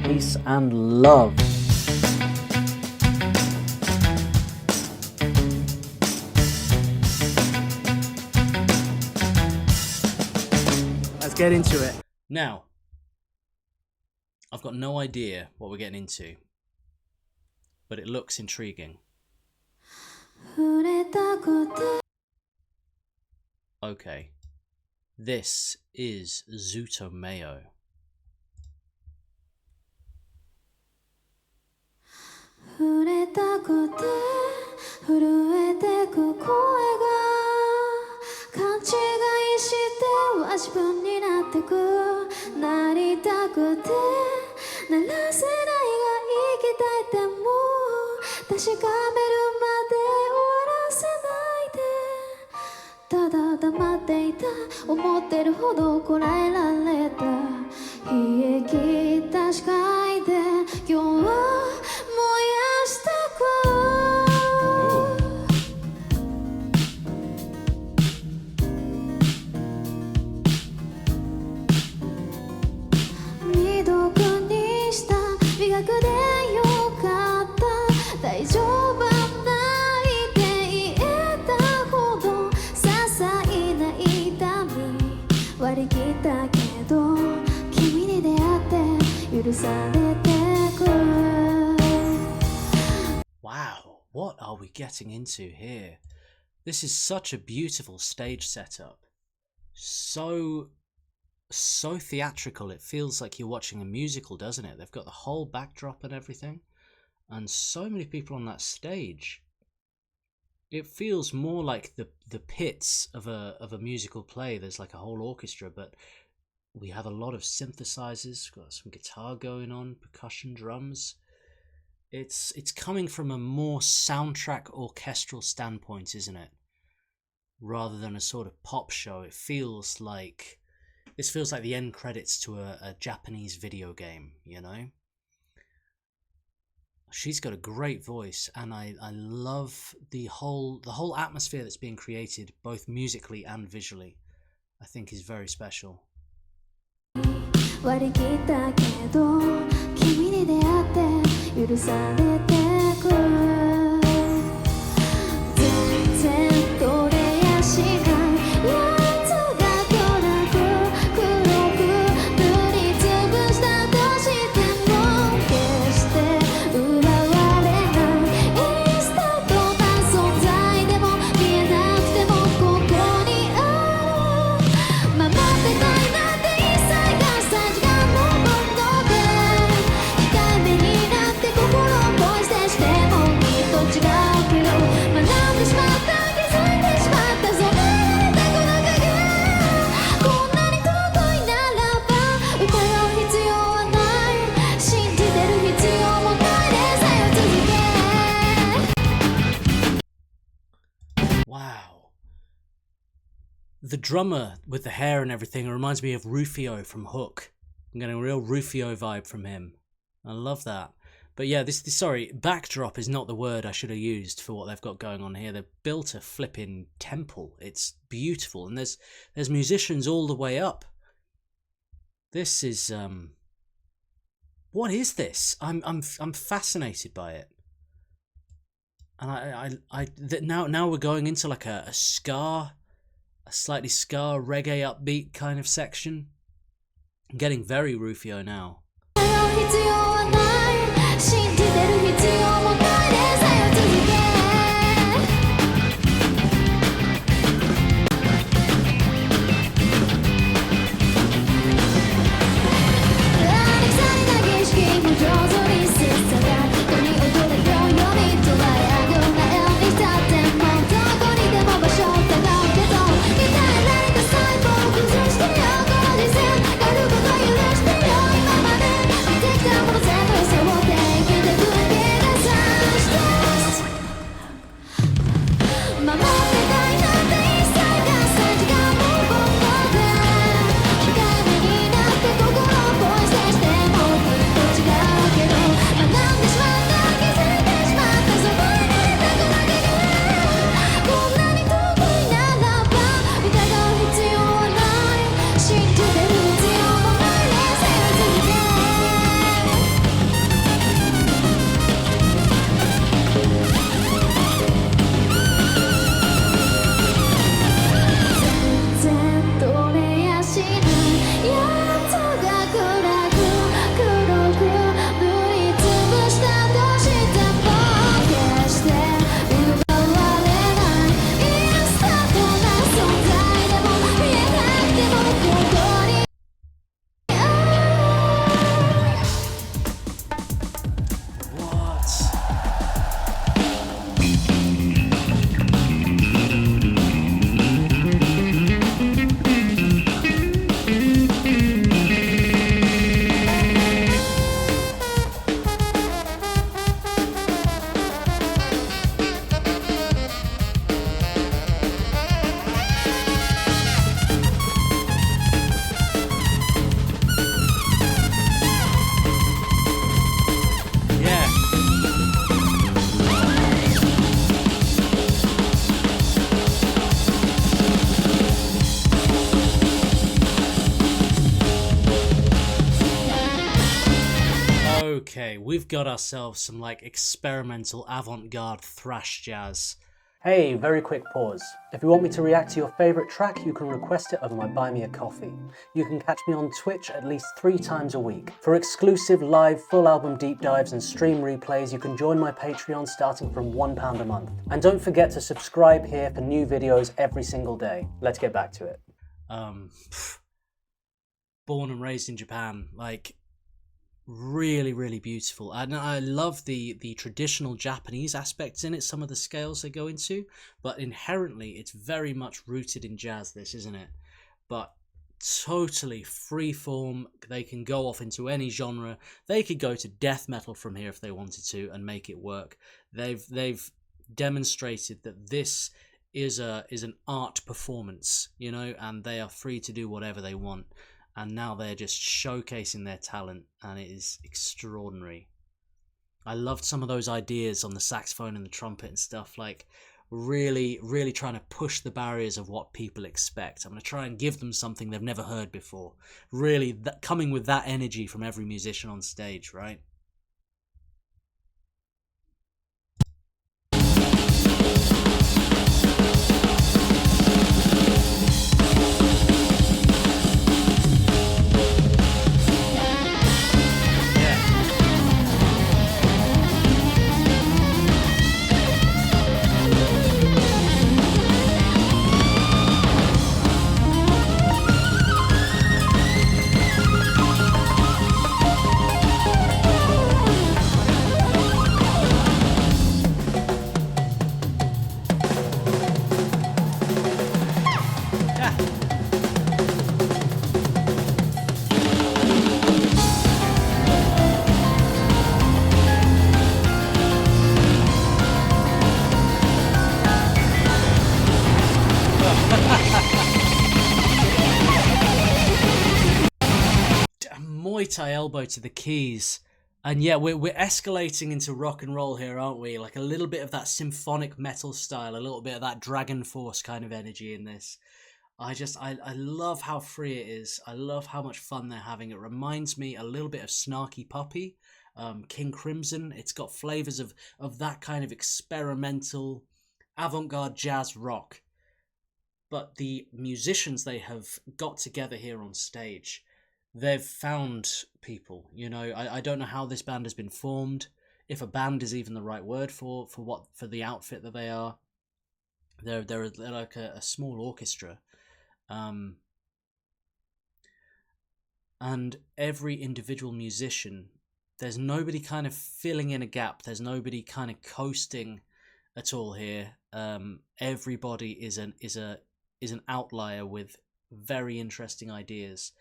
peace and love. Let's get into it. Now, I've got no idea what we're getting into, but it looks intriguing. Okay, this is ZUTOMAYO. Wow, what are we getting into here? This is such a beautiful stage setup. So theatrical. It feels like you're watching a musical, doesn't it? They've got the whole backdrop and everything, and so many people on that stage. It feels more like the pits of a musical play. There's like a whole orchestra, but we have a lot of synthesizers, got some guitar going on, percussion, drums. It's coming from a more soundtrack orchestral standpoint, isn't it? Rather than a sort of pop show. This feels like the end credits to a Japanese video game, you know? She's got a great voice, and I love the whole atmosphere that's being created, both musically and visually. I think is very special. Wow. The drummer with the hair and everything reminds me of Rufio from Hook. I'm getting a real Rufio vibe from him. I love that. But yeah, sorry, backdrop is not the word I should have used for what they've got going on here. They've built a flipping temple. It's beautiful, and there's musicians all the way up. This is what is this? I'm fascinated by it. And now we're going into like a slightly ska reggae upbeat kind of section. I'm getting very Rufio now. Okay, we've got ourselves some like experimental avant-garde thrash jazz. Hey, very quick pause. If you want me to react to your favourite track, you can request it over my Buy Me a Coffee. You can catch me on Twitch at least 3 times a week. For exclusive live full album deep dives and stream replays, you can join my Patreon starting from £1 a month. And don't forget to subscribe here for new videos every single day. Let's get back to it. Born and raised in Japan, like really, really beautiful. And I love the traditional Japanese aspects in it, some of the scales they go into, but inherently it's very much rooted in jazz, this, isn't it? But totally free form. They can go off into any genre. They could go to death metal from here if they wanted to and make it work. They've demonstrated that this is an art performance, you know, and they are free to do whatever they want. And now they're just showcasing their talent, and it is extraordinary. I loved some of those ideas on the saxophone and the trumpet and stuff, like really, really trying to push the barriers of what people expect. I'm going to try and give them something they've never heard before. Really, coming with that energy from every musician on stage, right? Muay Thai elbow to the keys. And yeah, we're escalating into rock and roll here, aren't we? Like a little bit of that symphonic metal style, a little bit of that Dragon Force kind of energy in this. I love how free it is. I love how much fun they're having. It reminds me a little bit of Snarky Puppy, King Crimson. It's got flavors of that kind of experimental avant-garde jazz rock. But the musicians they have got together here on stage, they've found people, you know. I don't know how this band has been formed, if a band is even the right word for the outfit that they are. They're like a small orchestra, and every individual musician, there's nobody kind of filling in a gap. There's nobody kind of coasting at all here. Everybody is an outlier with very interesting ideas.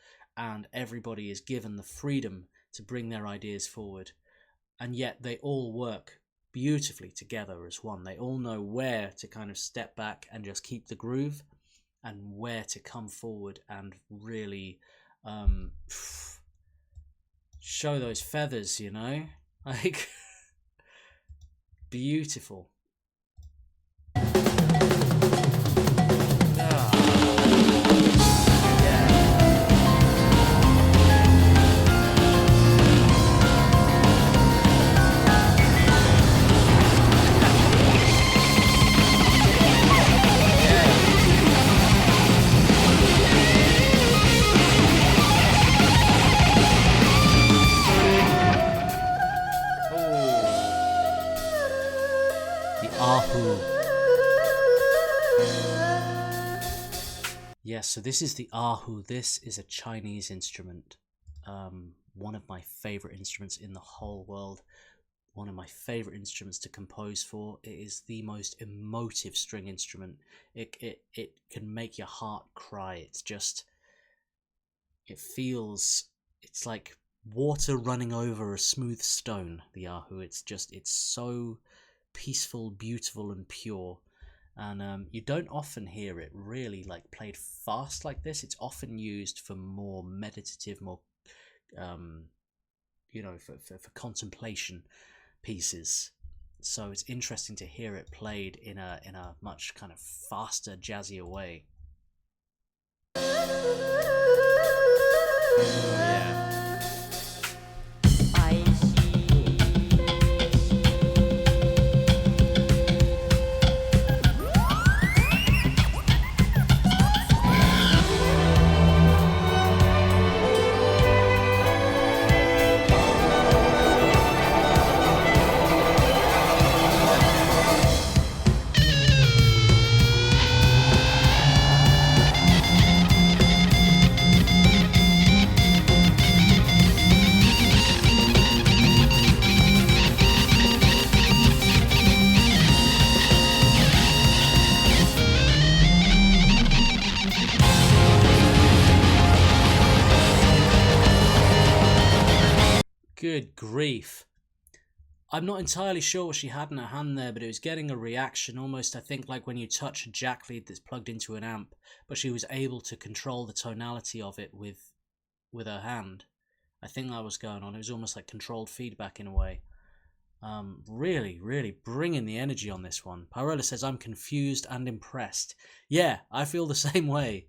And everybody is given the freedom to bring their ideas forward. And yet they all work beautifully together as one. They all know where to kind of step back and just keep the groove, and where to come forward and really show those feathers, you know? Like, beautiful. Yes, so this is the Ahu. This is a Chinese instrument. One of my favorite instruments in the whole world. One of my favorite instruments to compose for. It is the most emotive string instrument. It can make your heart cry. It's just, it's like water running over a smooth stone, the Ahu. It's so peaceful, beautiful, and pure. And you don't often hear it really like played fast like this. It's often used for more meditative, more for contemplation pieces. So it's interesting to hear it played in a much kind of faster, jazzier way. Yeah. Good grief. I'm not entirely sure what she had in her hand there, but it was getting a reaction, almost I think like when you touch a jack lead that's plugged into an amp, but she was able to control the tonality of it with her hand. I think that was going on. It was almost like controlled feedback in a way. Really, really bringing the energy on this one. Pyrola says, I'm confused and impressed. Yeah, I feel the same way.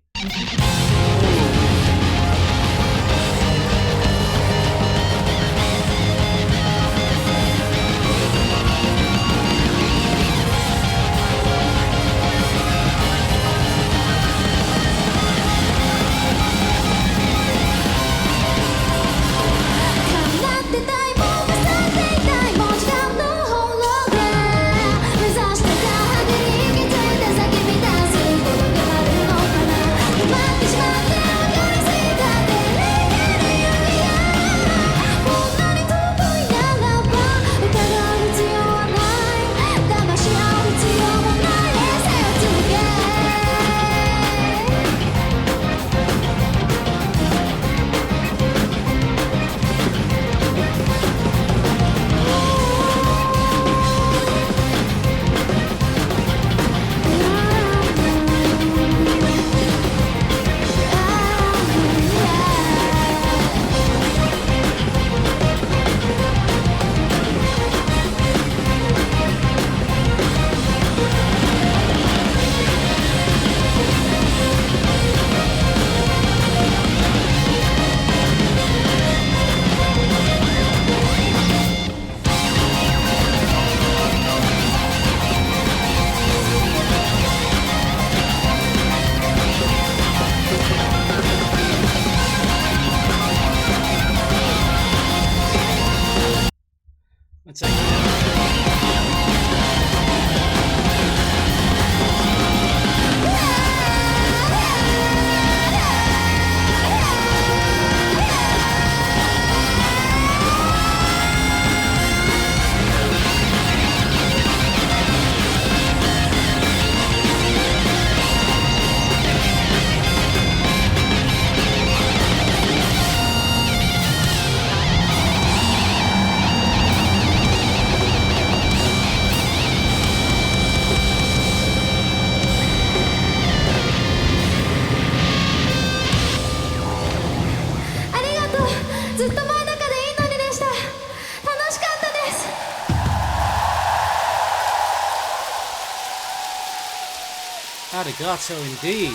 Arigato indeed.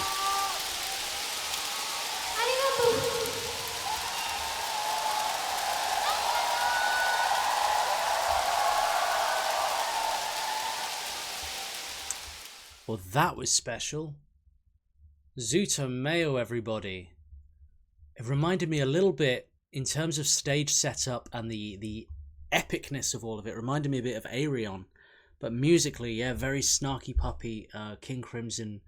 Well, that was special. ZUTOMAYO, everybody. It reminded me a little bit, in terms of stage setup and the epicness of all of it, reminded me a bit of Aerion. But musically, yeah, very snarky puppy, King Crimson,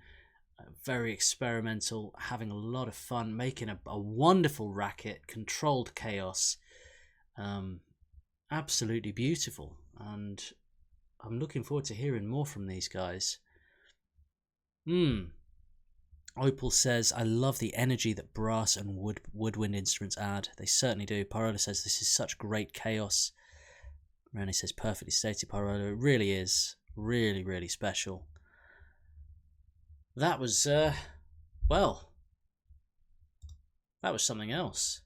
very experimental, having a lot of fun, making a wonderful racket, controlled chaos. Absolutely beautiful. And I'm looking forward to hearing more from these guys. Opal says, I love the energy that brass and woodwind instruments add. They certainly do. Pyrola says, this is such great chaos. Rani says, perfectly stated, Pyrola. It really is. Really, really special. That was, well, that was something else.